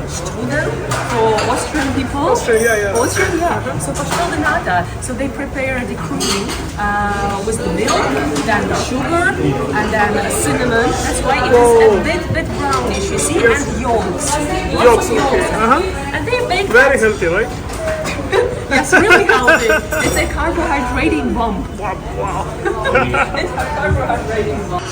strudel for Austrian people. Yeah. Austrian, yeah. So pastel de nata. So they prepare the cream with the milk, then the sugar, and then cinnamon. That's why it is a bit brownish, you see, and yolks. Lots of yolks. Uh-huh. And they bake Very healthy, right? Yes, really healthy. It's a carbohydrating bomb. Wow. It's a carbohydrating bomb.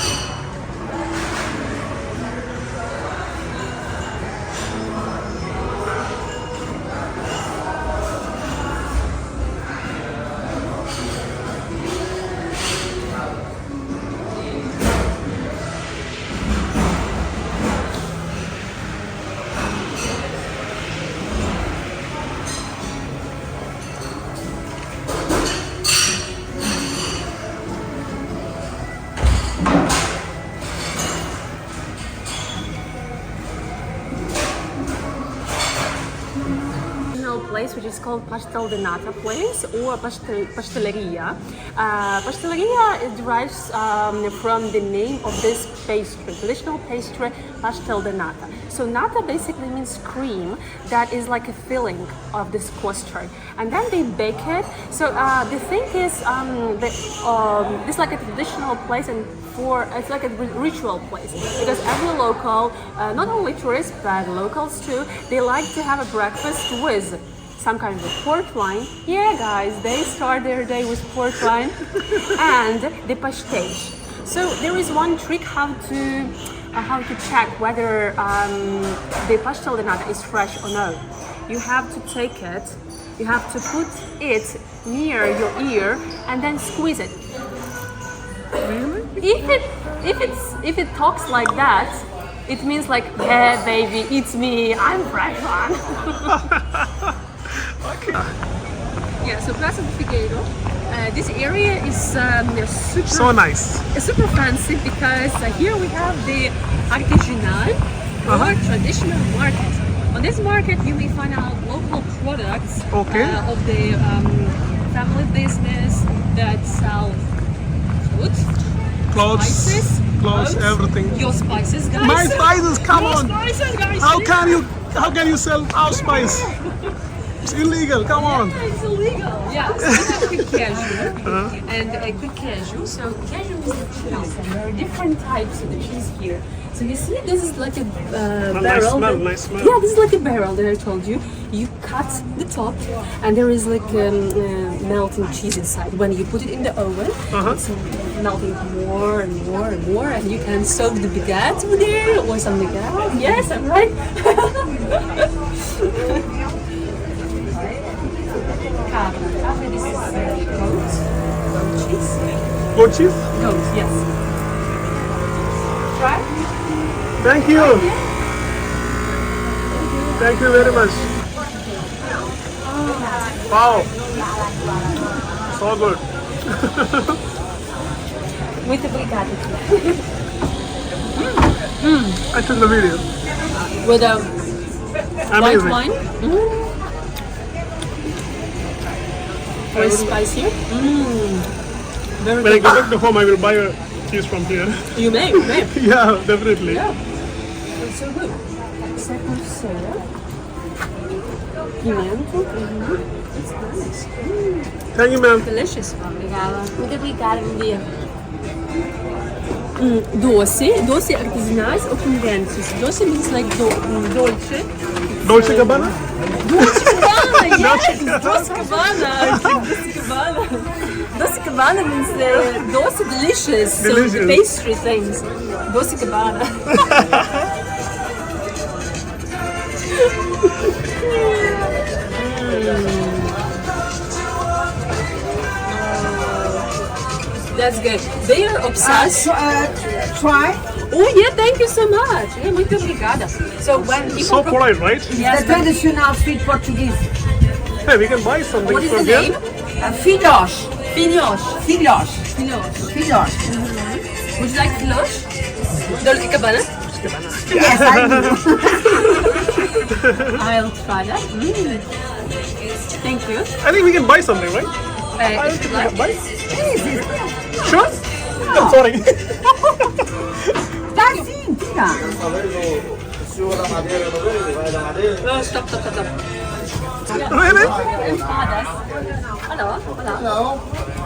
Place which is called pastel de nata place or pasteleria. Pasteleria derives from the name of this pastry, traditional pastry, pastel de nata. So nata basically means cream that is like a filling of this pastry, and then they bake it. So the thing is, this is like a traditional place, and it's like a ritual place because every local, not only tourists but locals too, they like to have a breakfast with some kind of port wine. Yeah, guys, they start their day with port wine and the pastéis. So there is one trick how to check whether the pastel de nata is fresh or no. You have to take it, you have to put it near your ear and then squeeze it. Really? If it talks like that, it means like, yeah, baby, it's me, I'm fresh one. Okay. Yeah, so Plaza de Figueiro. This area is super, So nice. super fancy because here we have the artisanal or traditional market. On this market, you may find out local products of the family business that sell food, spices, clothes, everything. Your spices, guys. My spices, come on! Spices, guys. How can you sell our spice? It's illegal, come on! Yeah, it's illegal. Yeah, so we have quick cashew and quick cashew. So cashew is the cheese, and there are different types of the cheese here. So you see, this is like a barrel. Nice smell. Yeah, this is like a barrel that I told you. You cut the top, and there is like melting cheese inside. When you put it in the oven, it's melting more and more and more, and you can soak the baguette with there or something else. Yes, I'm right. This is goat cheese. Goat cheese? Goat, yes. Try. Thank you. Thank you very much. Wow. So good. Muito obrigada. I took the video. With a white Amazing. wine. Very spicy. Very When I good. go back to home, I will buy a cheese from here. You may. Yeah, definitely. Yeah. It's so good. Second soya. Pimento. It's nice. Thank you, ma'am. Delicious. Obrigada. Muito obrigada, bom dia. Doce artesanais ou com dentes. Doce means like dolce. Dolce Gabbana? Dolce Gabbana, yes! Dolce Gabbana! Dolce Gabbana means doce delicious. So the pastry things. Dolce Gabbana. That's good. They are obsessed. Try. Oh yeah, thank you so much. Yeah, muito obrigada. So when people So polite, right? yes, The traditional sweet Portuguese. Hey, we can buy something what is from the here. name? Filhos. Filhos. Filhos. Filhos. Filhos. Would you like filhos? Dolce Gabbana? Yes, I do. I'll try that. Thank you. I think we can buy something, right? If you like. Buy? Sure? I'm sorry. Dá sim, tira. Oh, stop. Really? Empadas. Hello.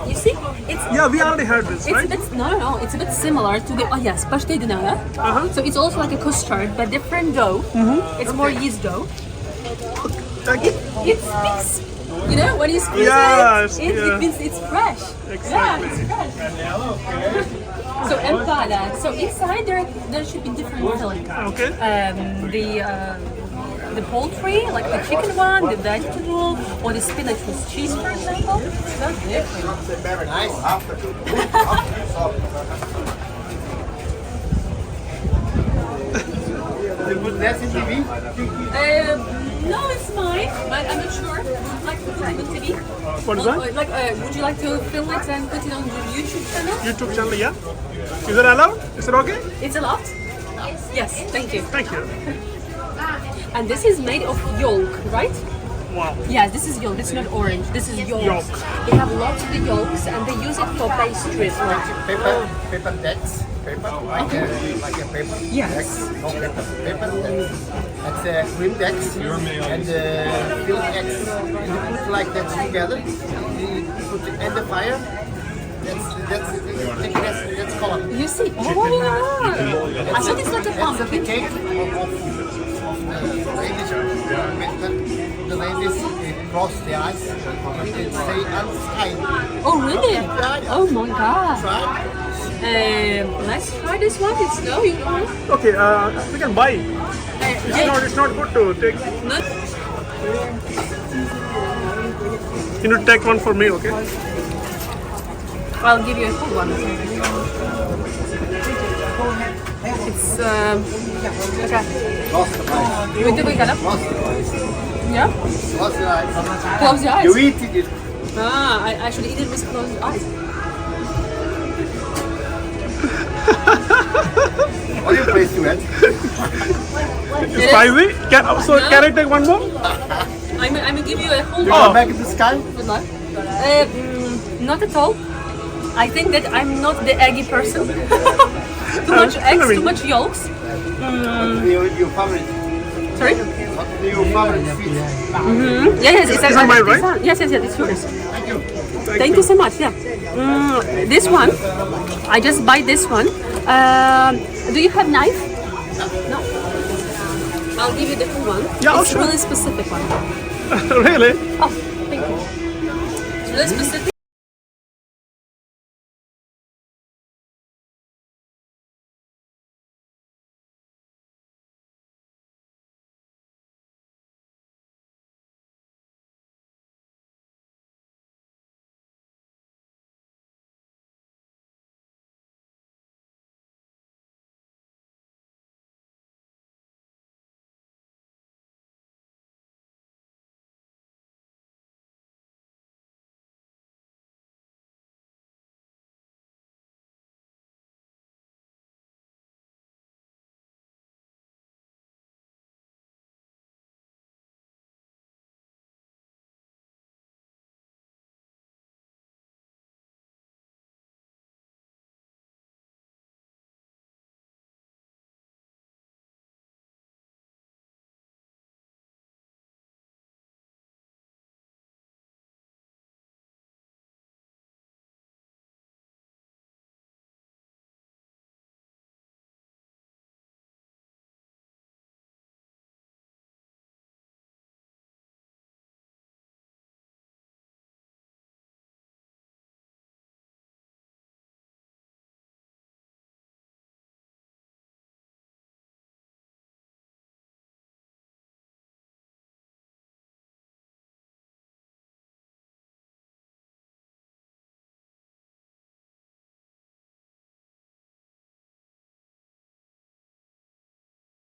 You see, it's Yeah, we already had this, it's right? a bit no, it's a bit similar to the pastel de nata. So it's also like a custard, but different dough. It's more yeast dough. Thank you. It speaks. You know, when you squeeze Yes, it yeah. means it's fresh. Exactly. Yeah, it's fresh. So empada. So inside there should be different fillings. Okay. The poultry, like the chicken one, the vegetable, or the spinach with cheese, for example. So different. Very nice. You put that in TV? No, it's mine, but I'm not sure. Would you like to put it on TV? What is that? Like, would you like to film it and put it on your YouTube channel? YouTube channel, yeah. Is it allowed? Is it okay? It's allowed? Yes, thank you. Thank you. And this is made of yolk, right? Wow. Yes, this is yolk. It's not orange. This is yolk. Yolk. They have lots of the yolks, and they use it for pastries. Paper decks. Paper, like a paper. Yes. Decks. No paper. Paper decks. That's cream decks and milk eggs. And you put like that together. You put it in the fire. That's color. You see? Oh, yeah. I thought it's like a That's the pumpkin. cake of the ladies they cross the eyes and they say outside. Oh, really? Yeah. Oh my god. Try. Let's try this one. It's no, you don't want? Okay, we can buy. It's not good to take. No. You need to take one for me, okay? I'll give you a full one. It's okay. Lost the eyes. With the bacon. Lost the eyes. Yeah. Lost the eyes. Close your eyes. You eat it. I should eat it with closed eyes. What do you place to it? It's spicy. Can I take one more? I'm gonna give you a whole You one. go back in the sky? Good luck. Not at all. I think that I'm not the eggy person. Too much eggs, too much yolks. Your favorite. Sorry? What your favorite sweet? Yes, it's Is it mine, right? Yes, it's yours. Thank you. Thank you so much. Yeah. This one, I just buy this one. Do you have knife? No. I'll give you the full one. Yeah, it's sure. really specific one. Really? Oh, thank you. It's really specific.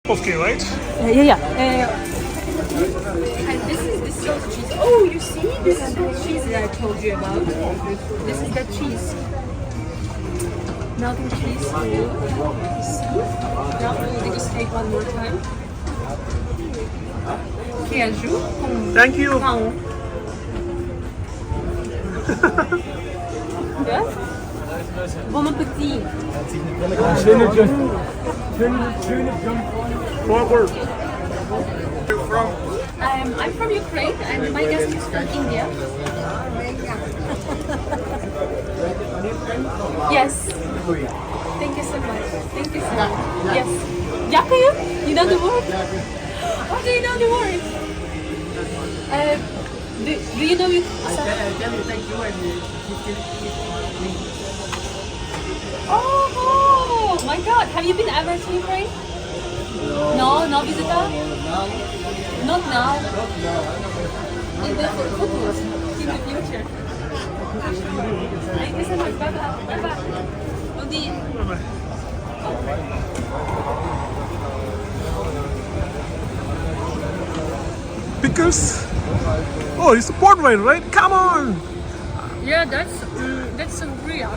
Okay, right? Yeah. And this is silk cheese. Oh, you see? This is the cheese that I told you about. This is the cheese. Melting cheese. You see? Now let me just take one more time. Queijo com Thank you. pão. Yeah? Bon appetit. Forward. I'm from Ukraine and my guest is from India. Yes. Thank you so much. Thank you so much. Yes. Дякую. You know the word? How do you know the word? Do you know it? Oh my God! Have you been ever to Ukraine? No, no visitor. Not now. In the future. Thank you so much. Bye bye. Bye bye. Bon dia. Pickles. Oh, it's a port wine, right? Come on. Yeah, that's sangria.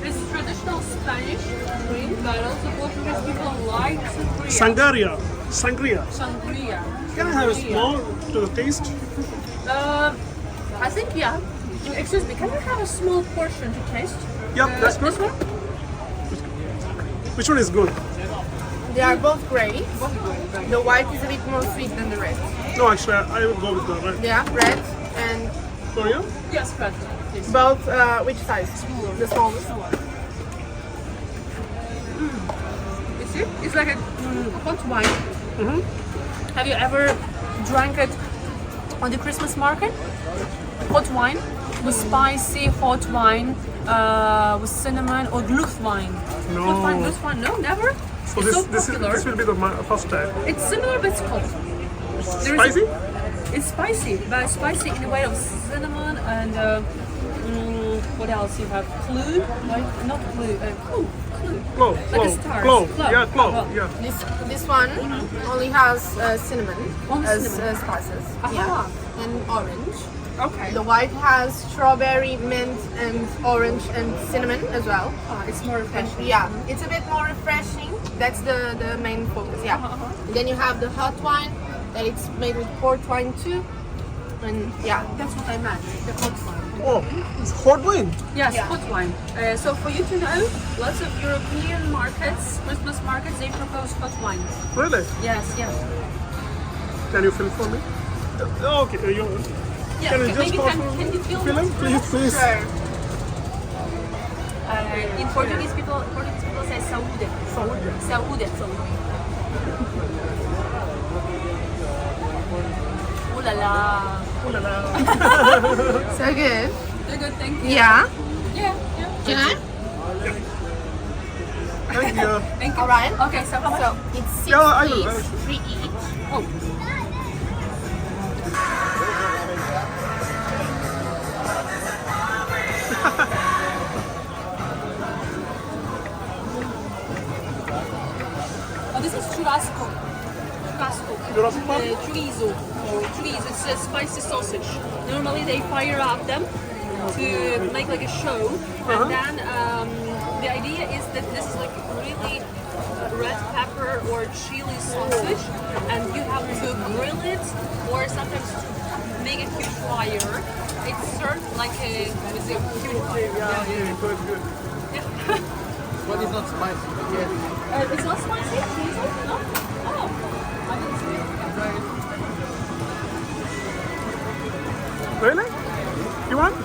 It's traditional Spanish drink, but also Portuguese people like sangria. Sangria. Sangria. Can I have a small to the taste? I think yeah. Excuse me, can I have a small portion to taste? Yep, that's good. This one? Which one is good? They are both great. The white is a bit more sweet than the red. No, actually, I will go with the red. Yeah, red and For you? Yes, but please. both. Which size? The smallest. You see? It's like a hot wine. Have you ever drank it on the Christmas market? Hot wine with spicy hot wine with cinnamon or Glühwein. No. Glühwein, no, never. So It's so this popular. will be the first time. It's similar but it's cold. There is Spicy? It's spicy, but spicy in a way of cinnamon and what else you have? Clove? Right? Not clove. Clove. Clove. Like a Clove. star. Clove. Clove. Yeah, clove. Clove. Yeah. This one only has cinnamon Only as cinnamon. spices. Aha. Yeah, and orange. Okay. The white has strawberry, mint, and orange and cinnamon as well. It's more refreshing. Yeah, it's a bit more refreshing. That's the main focus. Yeah. And then you have the hot wine that it's made with port wine too. And yeah, That's what I meant. The hot wine. Oh, it's hot wine. Yes, Yeah. hot wine. So for you to know, lots of European markets, Christmas markets, they propose hot wine. Really? Yes, yes. Can you fill for me? Okay. You, Yeah, can you just maybe pour can you feel fill him, please, please? sure. In Portuguese people say saúde. Saúde. Saúde. Ooh la la. Ooh la la. So good. They're good, thank you. Yeah. Yeah, yeah. Can I? Thank you. Thank you. All right. Okay, so how much? So it's six Yeah, I will. piece, 3 each. Oh. Oh, this is churrasco. Churrasco? Chorizo. Chorizo. It's a spicy sausage. Normally they fire up them to make like a show, and then the idea is that this is like really red pepper or chili sausage, and you have to grill it or sometimes make a huge fire. It's served like a with a huge fire. Yeah, good, good. But it's not spicy. Yeah. It's not spicy? No? Oh. I didn't see it. Really? You want?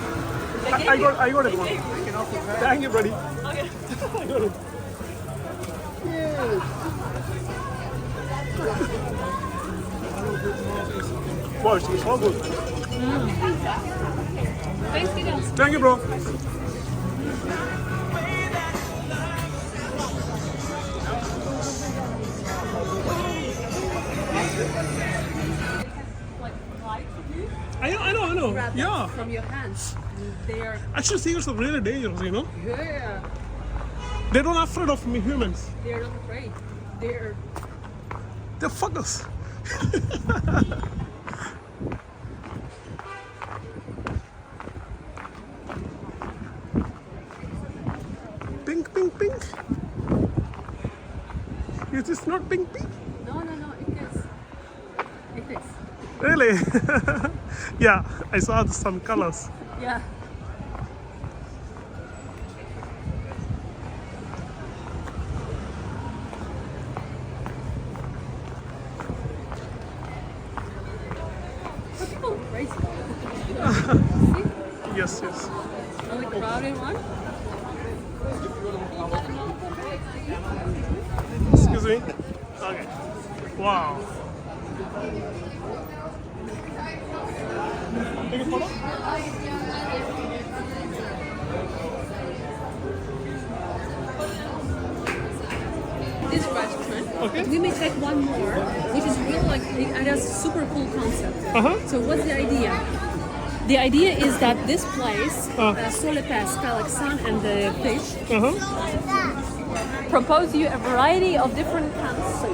I got it one. Thank you, buddy. Okay. I got it. Wow, it's so good. Thanks, you guys. Thank you, bro. Like light you I know. grab Yeah. them from your hands. They are Actually, seagulls are really dangerous, you know? yeah. They're not afraid of me humans. They're not afraid. They're They're fuckers. Pink, pink, pink. Is this not pink, pink? no, it is. It is. Really? Yeah, I saw some colors. Yeah. crazy. Yes, yes. And the crowded one. Excuse me. Okay. Wow. Take a photo? This restaurant. Okay. We may take one more, which is really like it has a super cool concept. So what's the idea? The idea is that this place, sur le pesca, like sun and the fish, propose you a variety of different cans.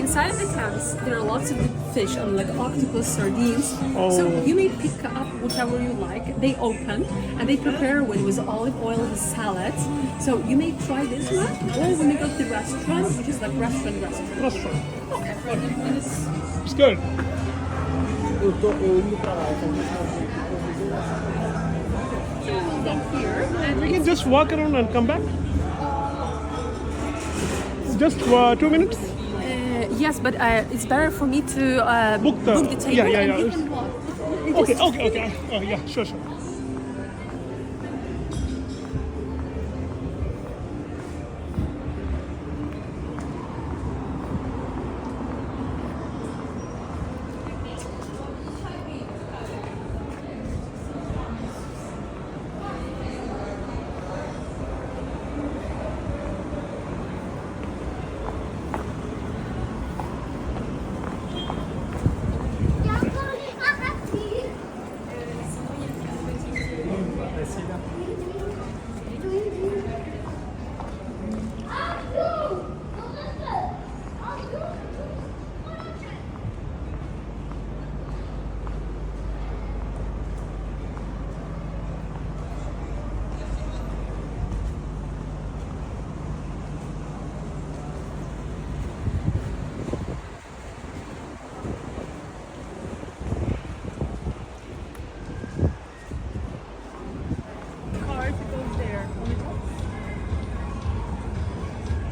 Inside of the cans, there are lots of fish, like octopus, sardines. So you may pick up whichever you like. They open and they prepare with olive oil and salads. So you may try this one, or when you go to the restaurant, which is like restaurant. Restaurant. Okay. It's good. Here and We can just walk around and come back. Just 2 minutes. yes, but it's better for me to Book the table yeah. and we can walk. Okay. Oh, yeah, sure.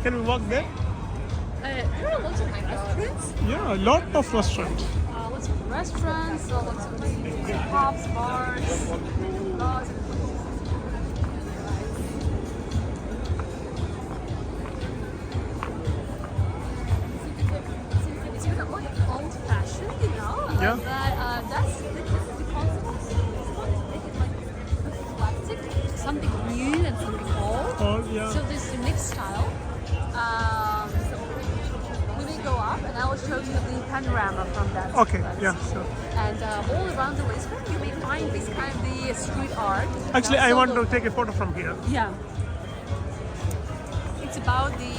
Can we walk there? There are lots of restaurants. Yeah, a lot of restaurants. Lots of restaurants, lots of pubs, bars, lots of it's kind of like old-fashioned, you know. Yeah. But that's the concept of this one is make it like eclectic, something new and something old. Oh, yeah. So this is a mixed style. So we may go up, and I will show you the panorama from that. Okay, yeah, sure. And all around the Lisbon, you may find this kind of the street art. Actually, I Also want the- to take a photo from here. Yeah. It's about the